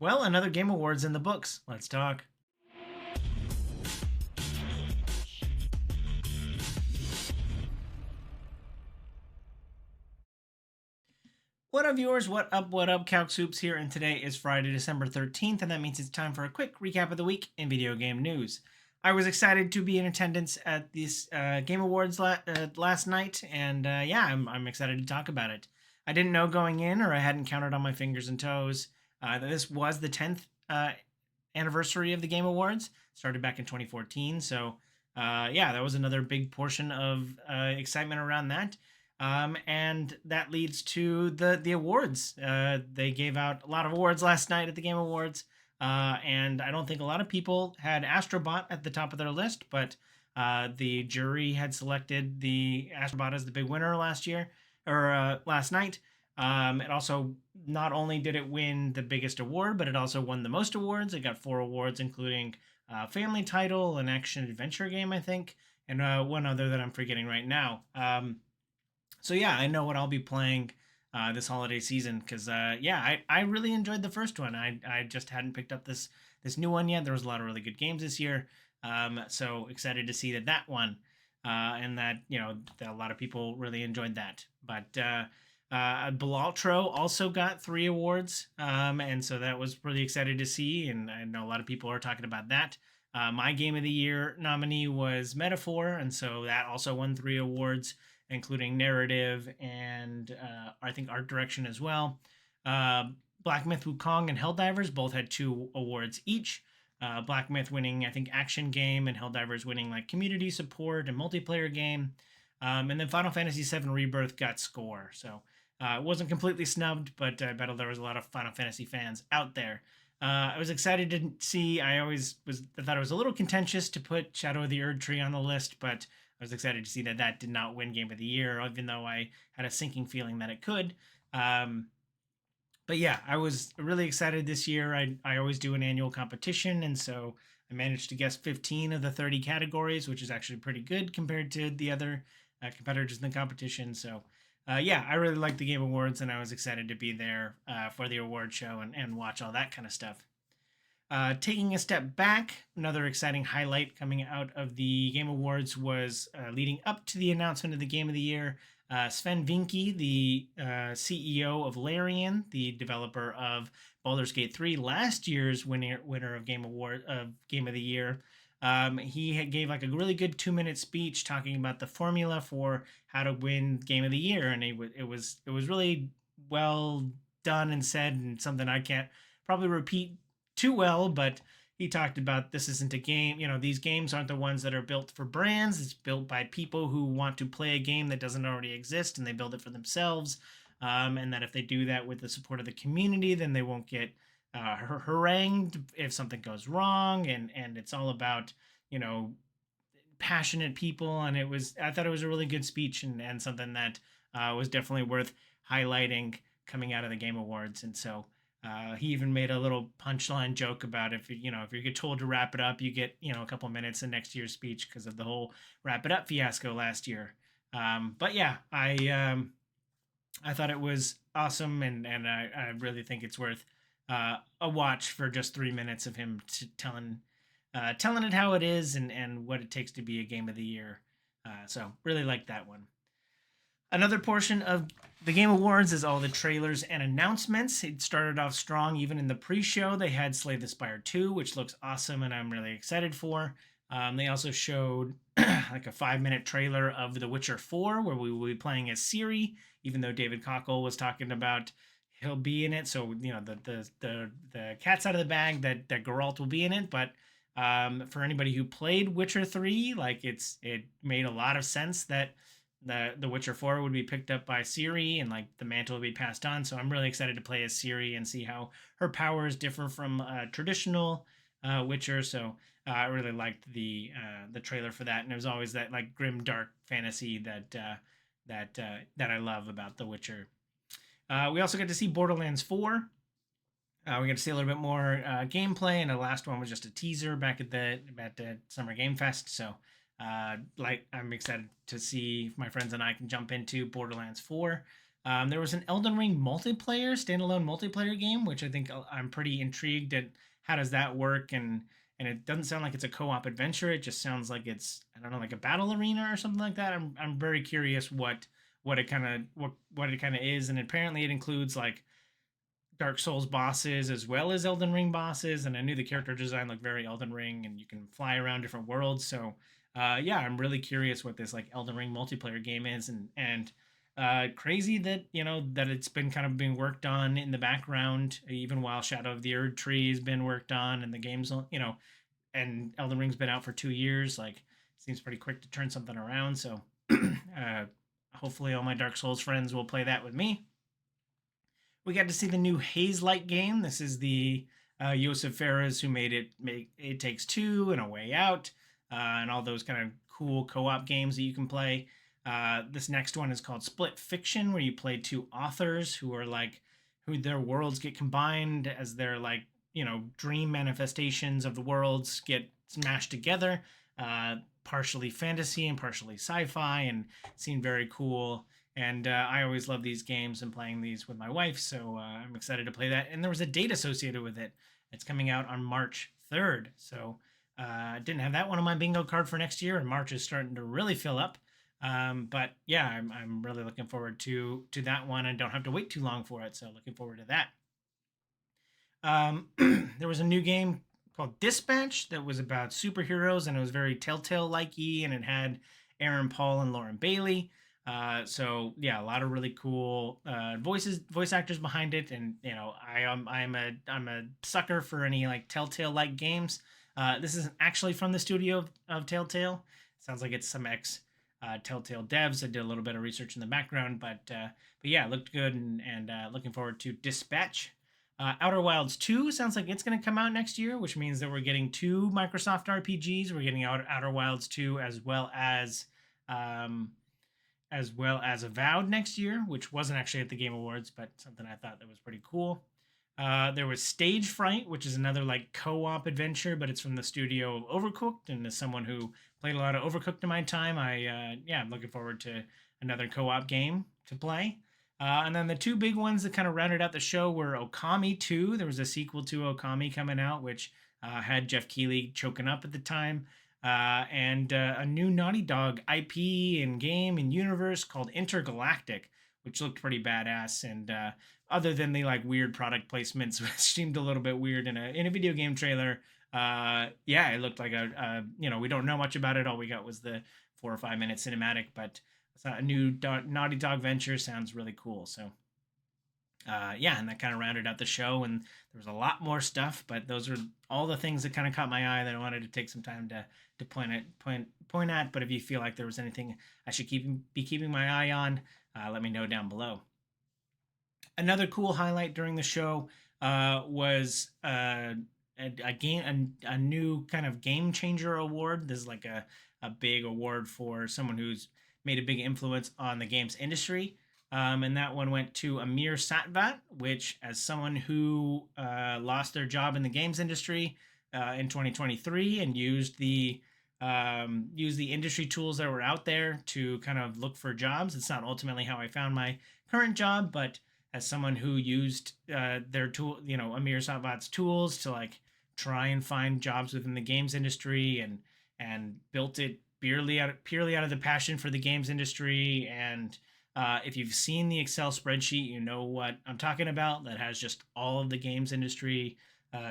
Well, another Game Awards in the books. Let's talk. What up, viewers? What up, what up? Calc Soups here, and today is Friday, December 13th, and that means it's time for a quick recap of the week in video game news. I was excited to be in attendance at this Game Awards last night, and yeah, I'm excited to talk about it. I didn't know going in, or I hadn't counted on my fingers and toes, that this was the 10th anniversary of the Game Awards. Started back in 2014, so yeah, that was another big portion of excitement around that. And that leads to the awards. They gave out a lot of awards last night at the Game Awards, and I don't think a lot of people had Astrobot at the top of their list, but the jury had selected the Astrobot as the big winner last year or last night. It also not only did it win the biggest award, but it also won the most awards. It got 4 awards, including family title, an action adventure game, I think, and one other that I'm forgetting right now. So yeah, I know what I'll be playing this holiday season because yeah, I really enjoyed the first one. I just hadn't picked up this new one yet. There was a lot of really good games this year, so excited to see that one, and that that a lot of people really enjoyed that. But Balaltro also got 3 awards, and so that was really excited to see. And I know a lot of people are talking about that. My Game of the Year nominee was Metaphor, and so that also won 3 awards, including narrative and I think art direction as well. Black Myth Wukong and Helldivers both had 2 awards each. Black Myth winning, I think, action game, and Helldivers winning like community support and multiplayer game. And then Final Fantasy VII Rebirth got score. So it wasn't completely snubbed, but I bet there was a lot of Final Fantasy fans out there. I was excited to see. I thought it was a little contentious to put Shadow of the Erdtree on the list, but I was excited to see that that did not win Game of the Year, even though I had a sinking feeling that it could. But yeah, I was really excited this year. I always do an annual competition, and so I managed to guess 15 of the 30 categories, which is actually pretty good compared to the other competitors in the competition. So yeah, I really liked the Game Awards, and I was excited to be there for the award show and watch all that kind of stuff. Taking a step back, another exciting highlight coming out of the Game Awards was leading up to the announcement of the Game of the Year. Sven Vinke, the CEO of Larian, the developer of Baldur's Gate 3, last year's winner of Game of the Year, he gave like a really good 2-minute speech talking about the formula for how to win Game of the Year, and it was really well done and said, and something I can't probably repeat too well, but he talked about this isn't a game. These games aren't the ones that are built for brands. It's built by people who want to play a game that doesn't already exist, and they build it for themselves. And that if they do that with the support of the community, then they won't get harangued if something goes wrong. And it's all about passionate people. And I thought it was a really good speech, and something that was definitely worth highlighting coming out of the Game Awards. And so he even made a little punchline joke about if you get told to wrap it up, you get a couple minutes in next year's speech because of the whole wrap it up fiasco last year. But yeah, I thought it was awesome, and I really think it's worth a watch for just 3 minutes of him telling it how it is and what it takes to be a Game of the Year. So really like that one. Another portion of the Game Awards is all the trailers and announcements. It started off strong even in the pre-show. They had Slay the Spire 2, which looks awesome and I'm really excited for. They also showed like a 5-minute trailer of The Witcher 4, where we will be playing as Ciri, even though David Cockle was talking about he'll be in it. So, the cat's out of the bag that Geralt will be in it. But for anybody who played Witcher 3, like it made a lot of sense that the Witcher 4 would be picked up by Ciri, and like the mantle would be passed on. So I'm really excited to play as Ciri and see how her powers differ from traditional Witcher. So I really liked the trailer for that, and it was always that like grim, dark fantasy that I love about The Witcher. We also got to see Borderlands 4. We got to see a little bit more gameplay, and the last one was just a teaser back at the Summer Game Fest. So I'm excited to see if my friends and I can jump into Borderlands 4. There was an Elden Ring multiplayer, standalone multiplayer game, which I think I'm pretty intrigued at how does that work, and it doesn't sound like it's a co-op adventure. It just sounds like it's, I don't know, like a battle arena or something like that. I'm very curious what it kind of what it kind of is, and apparently it includes like Dark Souls bosses as well as Elden Ring bosses. And I knew the character design looked very Elden Ring, and you can fly around different worlds. So yeah, I'm really curious what this like Elden Ring multiplayer game is, and crazy that that it's been kind of being worked on in the background, even while Shadow of the Erd Tree has been worked on, and the game's and Elden Ring's been out for 2 years. Like, it seems pretty quick to turn something around. So hopefully, all my Dark Souls friends will play that with me. We got to see the new Haze Light game. This is the Josef Fares who made It Takes Two and A Way Out, and all those kind of cool co-op games that you can play. This next one is called Split Fiction, where you play two authors who their worlds get combined as their dream manifestations of the worlds get smashed together. Partially fantasy and partially sci-fi, and seemed very cool. And I always love these games and playing these with my wife, so I'm excited to play that. And there was a date associated with it. It's coming out on March 3rd, so I didn't have that one on my bingo card for next year, and March is starting to really fill up. But yeah, I'm really looking forward to that one, and don't have to wait too long for it, so looking forward to that. There was a new game called Dispatch that was about superheroes, and it was very Telltale-like-y, and it had Aaron Paul and Lauren Bailey. So yeah, a lot of really cool voice actors behind it, and I'm a sucker for any like Telltale-like games. This isn't actually from the studio of Telltale. Sounds like it's some ex Telltale devs. I did a little bit of research in the background, but yeah, it looked good, and looking forward to Dispatch. Outer Wilds 2 sounds like it's going to come out next year, which means that we're getting two Microsoft RPGs. We're getting Outer Wilds 2 as well as Avowed next year, which wasn't actually at the Game Awards, but something I thought that was pretty cool. There was Stage Fright, which is another like co-op adventure, but it's from the studio of Overcooked. And as someone who played a lot of Overcooked in my time, I'm looking forward to another co-op game to play. And then the two big ones that kind of rounded out the show were Okami 2. There was a sequel to Okami coming out, which had Jeff Keighley choking up at the time. And a new Naughty Dog IP and game and universe called Intergalactic, which looked pretty badass. And other than the like weird product placements, which seemed a little bit weird in a video game trailer, yeah, it looked like we don't know much about it. All we got was the 4 or 5 minute cinematic, but a new Naughty Dog venture sounds really cool. So yeah, and that kind of rounded out the show, and there was a lot more stuff, but those are all the things that kind of caught my eye that I wanted to take some time to point at. But if you feel like there was anything I should be keeping my eye on, let me know down below. Another cool highlight during the show was a new kind of game changer award. This is like a big award for someone who's made a big influence on the games industry. And that one went to Amir Satvat, which, as someone who lost their job in the games industry in 2023 and used the industry tools that were out there to kind of look for jobs. It's not ultimately how I found my current job, but as someone who used their tool, Amir Satvat's tools to like try and find jobs within the games industry, and built it purely out of the passion for the games industry. And if you've seen the Excel spreadsheet, you know what I'm talking about. That has just all of the games industry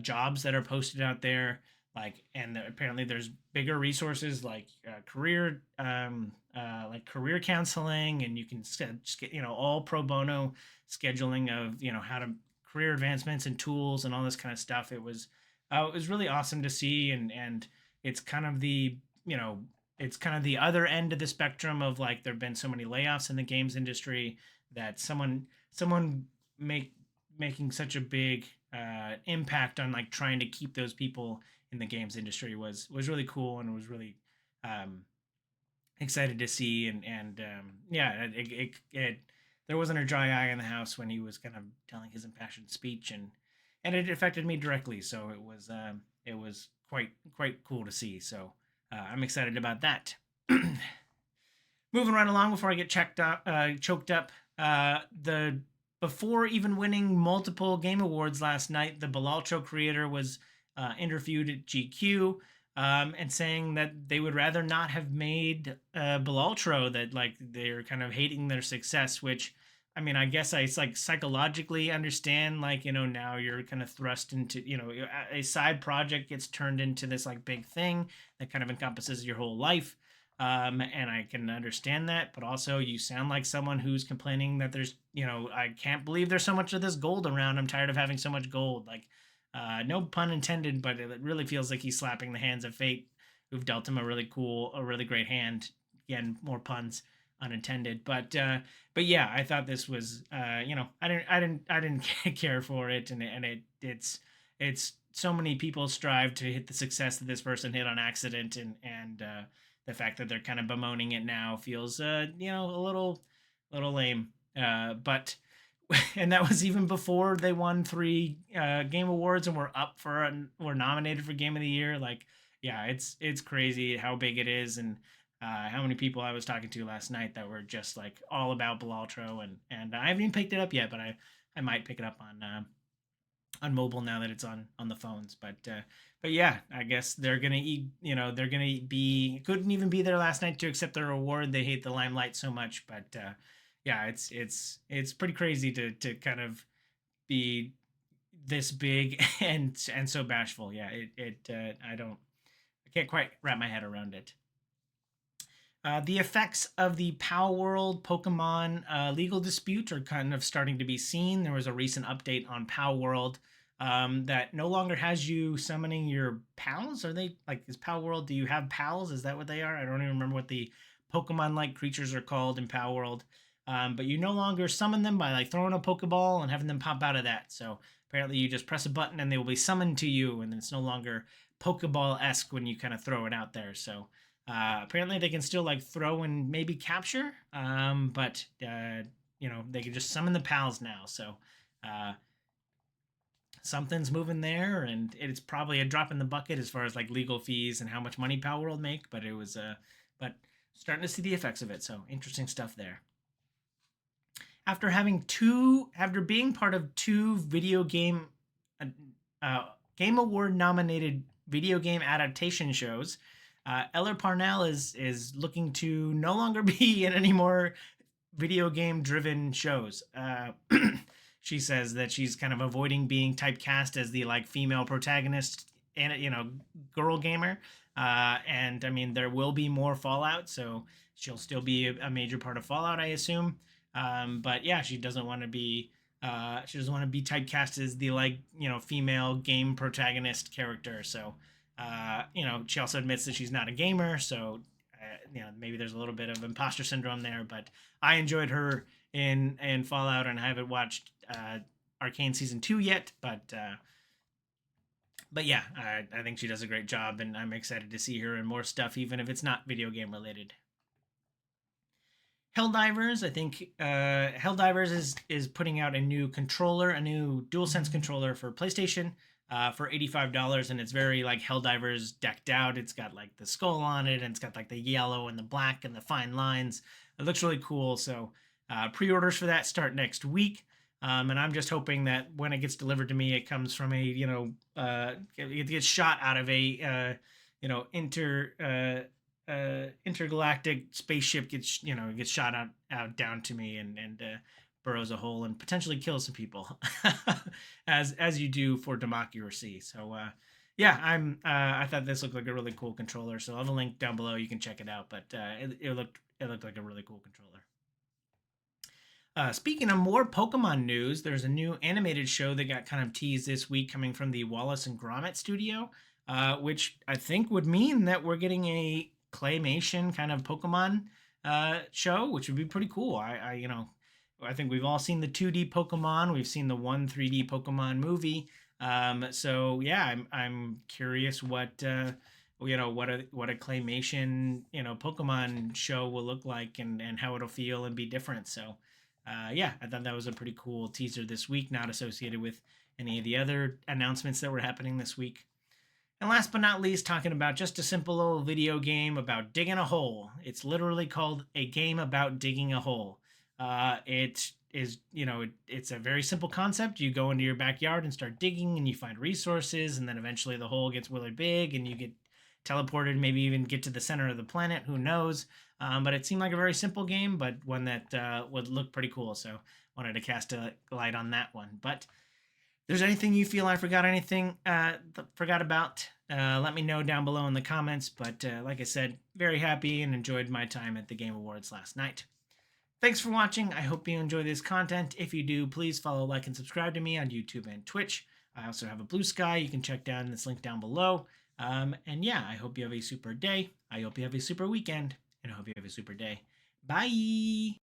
jobs that are posted out there. And apparently there's bigger resources like career counseling, and you can get all pro bono scheduling of how to career advancements and tools and all this kind of stuff. It was really awesome to see, and it's kind of the it's kind of the other end of the spectrum of like there've been so many layoffs in the games industry that someone making such a big impact on like trying to keep those people in the games industry was really cool, and was really excited to see. And yeah, it there wasn't a dry eye in the house when he was kind of telling his impassioned speech, and it affected me directly. So it was quite cool to see. So I'm excited about that. Moving right along before I get choked up. The before even winning multiple game awards last night, the Balaltro creator was interviewed at GQ, and saying that they would rather not have made Balaltro, that like they're kind of hating their success, which I mean, I guess I like psychologically understand, like, now you're kind of thrust into, a side project gets turned into this like big thing that kind of encompasses your whole life. And I can understand that, but also you sound like someone who's complaining that there's, I can't believe there's so much of this gold around. I'm tired of having so much gold. Like, no pun intended, but it really feels like he's slapping the hands of fate, who've dealt him a really great hand. Again, more puns unintended, but yeah, I thought this was, I didn't care for it, and it's so many people strive to hit the success that this person hit on accident, and the fact that they're kind of bemoaning it now feels, a little lame. But and that was even before they won 3 game awards and were nominated for Game of the Year. Like, yeah, it's crazy how big it is, and how many people I was talking to last night that were just like all about Balaltro, and I haven't even picked it up yet, but I might pick it up on mobile now that it's on the phones. But yeah, I guess they're gonna eat. They're gonna be couldn't even be there last night to accept their award. They hate the limelight so much, but yeah, it's pretty crazy to kind of be this big and so bashful. Yeah, I can't quite wrap my head around it. The effects of the Power World Pokemon legal dispute are kind of starting to be seen. There was a recent update on Power World that no longer has you summoning your pals. Are they like, is Power World? Do you have pals? Is that what they are? I don't even remember what the Pokemon-like creatures are called in Power World. But you no longer summon them by like throwing a Pokeball and having them pop out of that. So apparently, you just press a button and they will be summoned to you, and it's no longer Pokeball-esque when you kind of throw it out there. So apparently they can still like throw and maybe capture, but they can just summon the pals now. So uh, something's moving there, and it's probably a drop in the bucket as far as like legal fees and how much money Power World make. But it was, but starting to see the effects of it. So interesting stuff there. After being part of 2 uh, game award nominated video game adaptation shows, Eller Parnell is looking to no longer be in any more video game driven shows. She says that she's kind of avoiding being typecast as the like female protagonist and girl gamer. And I mean, there will be more Fallout, so she'll still be a major part of Fallout, I assume. But yeah, she doesn't want to be. She doesn't want to be typecast as the like female game protagonist character. So she also admits that she's not a gamer. So maybe there's a little bit of imposter syndrome there. But I enjoyed her in Fallout, and I haven't watched Arcane season 2 yet. But yeah, I think she does a great job, and I'm excited to see her in more stuff, even if it's not video game related. Helldivers, I think Helldivers is putting out a new controller, a new DualSense controller for PlayStation for $85, and it's very like Helldivers decked out. It's got like the skull on it, and it's got like the yellow and the black and the fine lines. It looks really cool. So pre-orders for that start next week. And I'm just hoping that when it gets delivered to me, it comes from it gets shot out of a intergalactic spaceship, gets shot out down to me, and burrows a hole and potentially kills some people, as you do for democracy. So yeah, I thought this looked like a really cool controller. So I'll have a link down below. You can check it out. But it looked like a really cool controller. Speaking of more Pokemon news, there's a new animated show that got kind of teased this week coming from the Wallace and Gromit studio, which I think would mean that we're getting a claymation kind of Pokemon show, which would be pretty cool. I think we've all seen the 2D Pokemon. We've seen the 3D Pokemon movie. So yeah, I'm curious what what a claymation Pokemon show will look like, and how it'll feel and be different. So yeah, I thought that was a pretty cool teaser this week, not associated with any of the other announcements that were happening this week. And last but not least, talking about just a simple little video game about digging a hole. It's literally called A Game About Digging a Hole. It is, it's a very simple concept. You go into your backyard and start digging, and you find resources, and then eventually the hole gets really big, and you get teleported, maybe even get to the center of the planet. Who knows? But it seemed like a very simple game, but one that would look pretty cool. So wanted to cast a light on that one. But if there's anything you feel I forgot about, let me know down below in the comments. But like I said, very happy and enjoyed my time at the Game Awards last night. Thanks for watching. I hope you enjoy this content. If you do, please follow, like, and subscribe to me on YouTube and Twitch. I also have a Blue Sky you can check down in this link down below. And yeah, I hope you have a super day. I hope you have a super weekend. And I hope you have a super day. Bye!